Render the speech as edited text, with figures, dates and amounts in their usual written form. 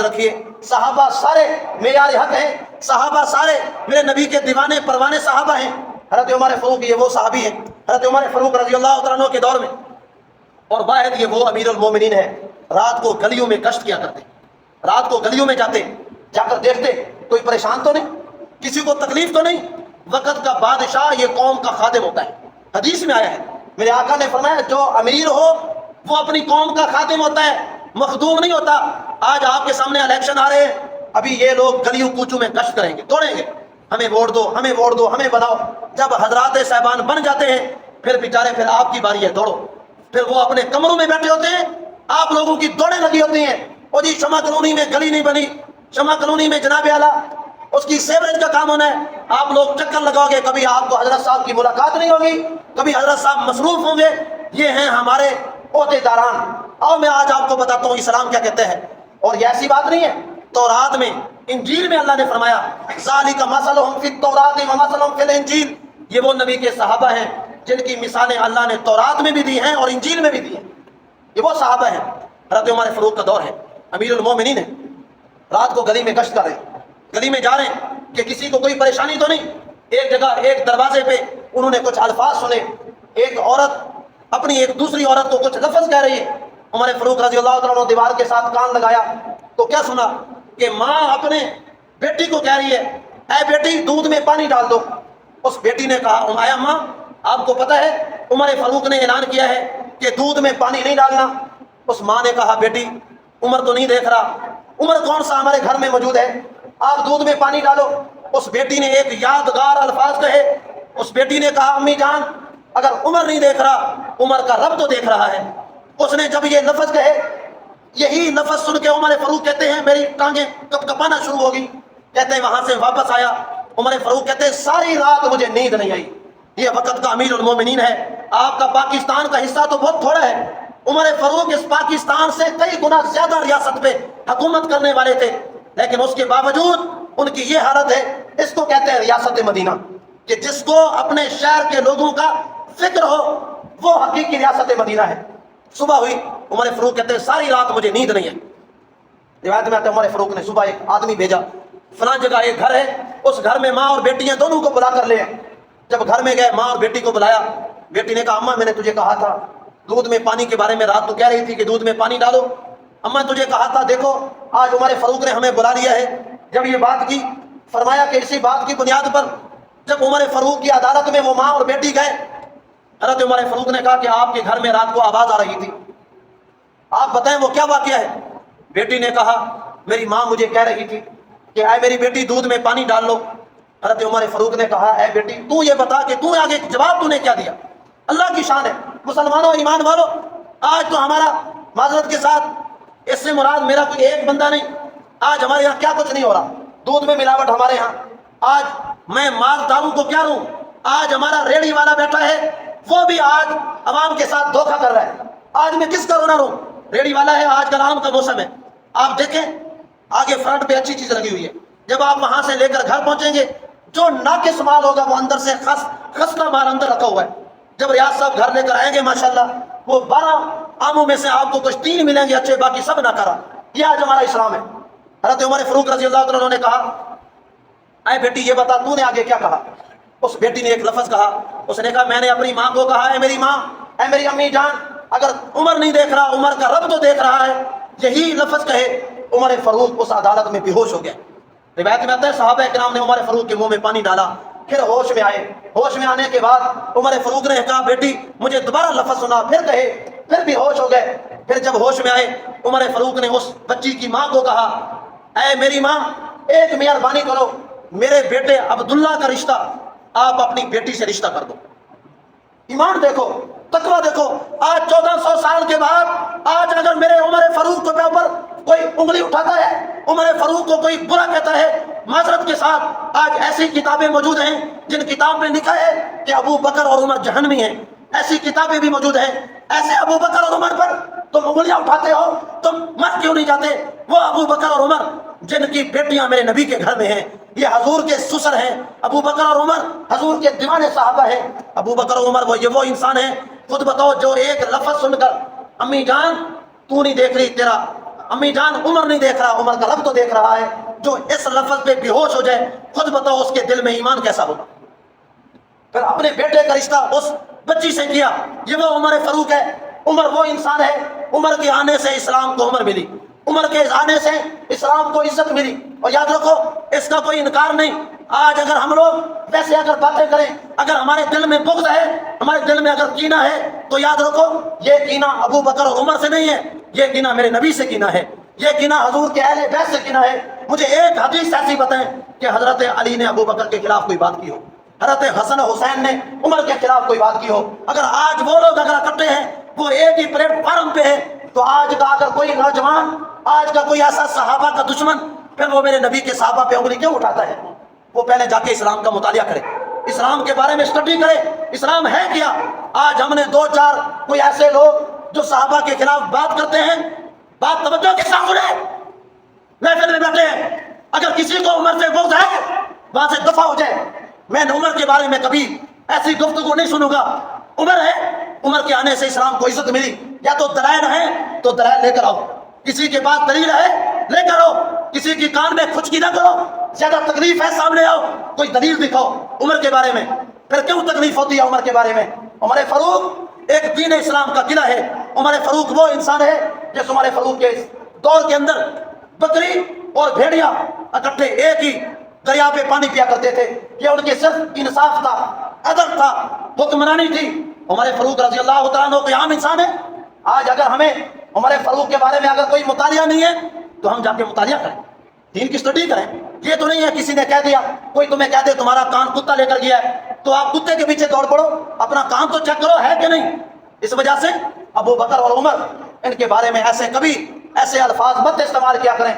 رکھیے صحابہ سارے معیار حق ہیں، صحابہ سارے میرے نبی کے دیوانے پروانے صحابہ ہیں۔ حضرت عمر فاروق یہ وہ صحابی ہیں، حضرت عمر فاروق رضی اللہ تعالیٰ عنہ کے دور میں، اور واحد یہ وہ امیر المومنین ہے، رات کو گلیوں میں گشت کیا کرتے، رات کو گلیوں میں جاتے، جا کر دیکھتے کوئی پریشان تو نہیں، کسی کو تکلیف تو نہیں۔ وقت کا بادشاہ یہ قوم کا خادم ہوتا ہے، حدیث میں آیا ہے، میرے آقا نے فرمایا جو امیر ہو وہ اپنی قوم کا خادم ہوتا ہے، مخدوم نہیں ہوتا۔ آج آپ کے سامنے الیکشن آ رہے ہیں، ابھی یہ لوگ گلیوں کوچوں میں گشت کریں گے، دوڑیں گے، ہمیں ووٹ دو، ہمیں ووٹ دو، ہمیں بناؤ۔ جب حضرات صاحبان بن جاتے ہیں پھر بیچارے پھر آپ کی باری ہے، دوڑو۔ پھر وہ اپنے کمروں میں بیٹھے ہوتے ہیں، آپ لوگوں کی دوڑیں لگی ہوتی ہیں، وہ جی شمع کالونی میں گلی نہیں بنی، شمع کالونی میں جناب اعلیٰ اس کی سیوریج کا کام ہونا ہے، آپ لوگ چکر لگاؤ گے، کبھی آپ کو حضرت صاحب کی ملاقات نہیں ہوگی، کبھی حضرت صاحب مصروف ہوں گے۔ یہ ہیں ہمارے عہدے داران۔ اور میں آج آپ کو بتاتا ہوں اسلام کیا کہتے ہیں، اور یہ ایسی بات نہیں ہے، تورات میں انجیل میں اللہ نے فرمایا ذالک مثلہم فی التوراۃ ومثلہم فی الانجیل، یہ وہ نبی کے صحابہ ہیں جن کی مثالیں اللہ نے تورات میں بھی دی ہیں اور انجیل میں بھی دی ہیں۔ یہ وہ صحابہ ہیں، حضرت عمر فاروق کا دور ہے، امیر المومنین ہے، رات کو گلی میں گشت کر رہے ہیں، گلی میں جا رہے ہیں کہ کسی کو کوئی پریشانی تو نہیں۔ ایک جگہ ایک دروازے پہ انہوں نے کچھ الفاظ سنے، ایک عورت اپنی ایک دوسری عورت کو کچھ لفظ کہہ رہی ہے، عمر فاروق رضی اللہ تعالیٰ عنہ دیوار کے ساتھ کان لگایا تو کیا سنا کہ ماں اپنے بیٹی کو کہہ رہی ہے اے بیٹی دودھ میں پانی ڈال دو۔ اس بیٹی نے کہا آیا ماں آپ کو پتہ ہے عمر فاروق نے اعلان کیا ہے کہ دودھ میں پانی نہیں ڈالنا۔ اس ماں نے کہا بیٹی عمر تو نہیں دیکھ رہا، عمر کون سا ہمارے گھر میں موجود ہے، آپ دودھ میں پانی ڈالو۔ اس بیٹی نے ایک یادگار الفاظ کہے، اس بیٹی نے کہا امی جان اگر عمر نہیں دیکھ رہا عمر کا رب تو دیکھ رہا ہے۔ اس نے جب یہ لفظ کہے، یہی لفظ سن کے عمر فاروق کہتے ہیں میری ٹانگیں کب کپانا شروع ہوگی۔ کہتے ہیں وہاں سے واپس آیا، عمر فاروق کہتے ہیں ساری رات مجھے نیند نہیں آئی۔ یہ وقت کا امیر المومنین ہے، آپ کا پاکستان کا حصہ تو بہت تھوڑا ہے، عمر فاروق اس پاکستان سے کئی گنا زیادہ ریاست پہ حکومت کرنے والے تھے، لیکن اس کے باوجود ان کی یہ حالت ہے۔ اس کو کہتے ہیں ریاست مدینہ، کہ جس کو اپنے شہر کے لوگوں کا فکر ہو وہ حقیقی ریاست مدینہ ہے۔ صبح ہوئی، عمر فاروق کہتے ہیں ساری رات مجھے نیند نہیں ہے۔ روایت میں آتا ہے عمر فاروق نے صبح ایک آدمی بھیجا، فلاں جگہ ایک گھر ہے، اس گھر میں ماں اور بیٹیاں دونوں کو بلا کر لے آئے۔ جب گھر میں گئے ماں اور بیٹی کو بلایا، بیٹی نے کہا اماں میں نے تجھے کہا تھا دودھ میں پانی کے بارے میں، رات تو کہہ رہی تھی کہ دودھ میں پانی ڈالو، اماں تجھے کہا تھا، دیکھو آج عمر فاروق نے ہمیں بلا لیا ہے۔ جب یہ بات کی فرمایا کہ اسی بات کی بنیاد پر جب عمر فاروق کی عدالت میں وہ ماں اور بیٹی گئے، حضرت عمر فاروق نے کہا کہ آپ کے گھر میں رات کو آواز آ رہی تھی، آپ بتائیں وہ کیا واقعہ ہے۔ بیٹی نے کہا میری ماں مجھے کہہ رہی تھی کہ اے میری بیٹی دودھ میں پانی ڈال لو۔ حضرت عمر فاروق نے کہا اے بیٹی تو یہ بتا کہ تو آگے جواب تو نے کیا دیا۔ اللہ کی شان ہے مسلمانوں ایمان والو، آج تو ہمارا معذرت کے ساتھ اس سے مراد میرا کوئی ایک بندہ نہیں، آج ہمارے یہاں کیا کچھ نہیں ہو رہا، دودھ میں ملاوٹ ہمارے یہاں، آج میں مالداروں کو کیا روں، آج ہمارا ریڑھی والا بیٹا ہے وہ بھی آج عوام کے ساتھ دھوکہ کر رہا ہے، آج میں کس کا رونا روں، ریڑھی والا ہے، آج کل آم کا موسم ہے، آپ دیکھیں آگے فرنٹ پہ اچھی چیز لگی ہوئی ہے، جب آپ وہاں سے لے کر گھر پہنچیں گے جو ناقص مال ہوگا وہ اندر سے خستہ مال اندر رکھا ہوا ہے۔ جب ریاض صاحب گھر لے کر آئیں گے ماشاءاللہ وہ 12 آموں میں سے آپ کو کچھ 3 ملیں گے اچھے، باقی سب نہ کرا۔ یہ آج ہمارا اسلام ہے۔ حضرت عمر فاروق رضی اللہ عنہ نے کہا اے بیٹی یہ بتا تو نے آگے کیا کہا۔ اس بیٹی نے ایک لفظ کہا، اس نے کہا میں نے اپنی ماں کو کہا اے میری ماں، اے میری امی جان اگر عمر نہیں دیکھ رہا عمر کا رب تو دیکھ رہا ہے۔ یہی لفظ کہے عمر فاروق اس عدالت میں بے ہوش ہو گیا۔ روایت میں آتا ہے صحابہ کرام نے عمر فاروق کے منہ میں پانی ڈالا، پھر ہوش میں آئے، ہوش میں آنے کے بعد عمر فاروق نے کہا بیٹی مجھے دوبارہ لفظ سنا، پھر کہے، پھر بھی ہوش ہو گئے۔ پھر جب ہوش میں آئے عمر فاروق نے اس بچی کی ماں کو کہا اے میری ماں ایک مہربانی کرو، میرے بیٹے عبداللہ کا رشتہ آپ اپنی بیٹی سے رشتہ کر دو۔ ایمان دیکھو، تقوی دیکھو، آج 1400 سال کے بعد آج اگر میرے عمر فاروق کے اوپر کوئی انگلی اٹھاتا ہے، عمر فاروق کو کوئی برا کہتا ہے، معذرت کے ساتھ آج ایسی کتابیں موجود ہیں جن کتاب میں لکھا ہے کہ ابو بکر اور عمر جہنمی ہیں، ایسی کتابیں بھی موجود ہیں، ایسے ابو بکر اور عمر پر تم انگلیاں اٹھاتے ہو، تم مر کیوں نہیں جاتے؟ وہ ابو بکر اور عمر جن کی بیٹیاں میرے نبی کے گھر میں ہیں، یہ حضور کے سسر ہیں، ابو بکر اور عمر حضور کے دیوانے صحابہ ہیں۔ ابو بکر اور عمر وہ انسان ہیں، خود بتاؤ جو ایک لفظ سن کر امی جان تو نہیں دیکھ رہی تیرا امی جان عمر نہیں دیکھ رہا، عمر کا رب تو دیکھ رہا ہے۔ جو اس لفظ پہ بے ہوش ہو جائے، خود بتاؤ اس کے دل میں ایمان کیسا ہوگا؟ پھر اپنے بیٹے کا رشتہ اس بچی سے کیا، یہ وہ عمر فاروق ہے۔ عمر وہ انسان ہے، عمر کے آنے سے اسلام کو عمر ملی، عمر کے آنے سے اسلام کو عزت ملی۔ اور یاد رکھو اس کا کوئی انکار نہیں۔ آج اگر ہم لوگ ویسے اگر باتیں کریں، اگر ہمارے دل میں بغض ہے، ہمارے دل میں اگر کینہ ہے، تو یاد رکھو یہ کینہ ابو بکر اور عمر سے نہیں ہے، یہ کینہ میرے نبی سے کینہ ہے، یہ کینہ حضور کے اہل بیت سے کینہ ہے۔ مجھے ایک حدیث ایسی بتائیں کہ حضرت علی نے ابو بکر کے خلاف کوئی بات کی ہو، حضرت حسن حسین نے عمر کے خلاف کوئی بات کی ہو۔ اگر آج وہ لوگ اگر اکٹھے ہیں، وہ ایک ہی پلیٹ فارم پہ ہے، تو آج کا اگر کوئی نوجوان، آج کا کوئی ایسا صحابہ کا دشمن، پھر وہ میرے نبی کے صحابہ پہ انگلی کیوں اٹھاتا ہے؟ وہ پہلے جا کے اسلام کا مطالعہ کرے، اسلام کے بارے میں اسٹڈی کرے، اسلام ہے کیا۔ آج ہم نے دو چار کوئی ایسے لوگ جو صحابہ کے خلاف بات کرتے ہیں، بات توجہ کے ساتھ سنیں، محفل میں بیٹھے ہیں، اگر کسی کو عمر سے بغض ہے وہاں سے دفع ہو جائے۔ میں نے عمر کے بارے میں کبھی ایسی گفتگو نہیں سنوں گا۔ عمر ہے، عمر کے آنے سے اسلام کو عزت ملی۔ یا تو دلائل ہیں تو دلائل لے کر آؤ، کسی کے پاس دلیل ہے لے کر آؤ، کسی کی کان میں کھچکی نہ کرو، زیادہ تکلیف ہے سامنے آؤ، کوئی دلیل دکھاؤ عمر کے بارے میں۔ پھر کیوں تکلیف ہوتی ہے عمر کے بارے میں؟ عمر فاروق ایک دین اسلام کا قلعہ ہے۔ عمر فاروق وہ انسان ہے جس عمر فاروق کے دور کے اندر بکری اور بھیڑیاں اکٹھے ایک ہی دریا پہ پانی پیا کرتے تھے۔ یہ ان کے صرف انصاف تھا، عدل تھا، حکمرانی تھی۔ عمر فاروق رضی اللہ تعالیٰ عنہ کوئی عام انسان ہے؟ آج اگر ہمیں عمر فاروق کے بارے میں اگر کوئی مطالعہ نہیں ہے تو ہم جا کے مطالعہ کریں، دین کی اسٹڈی کریں۔ یہ تو نہیں ہے کسی نے کہہ دیا، کوئی تمہیں کہہ دے تمہارا کان کتا لے کر گیا ہے تو آپ کتے کے پیچھے دوڑ پڑو، اپنا کام تو چیک کرو ہے کہ نہیں۔ اس وجہ سے ابو بکر اور عمر ان کے بارے میں ایسے کبھی ایسے الفاظ مت استعمال کیا کریں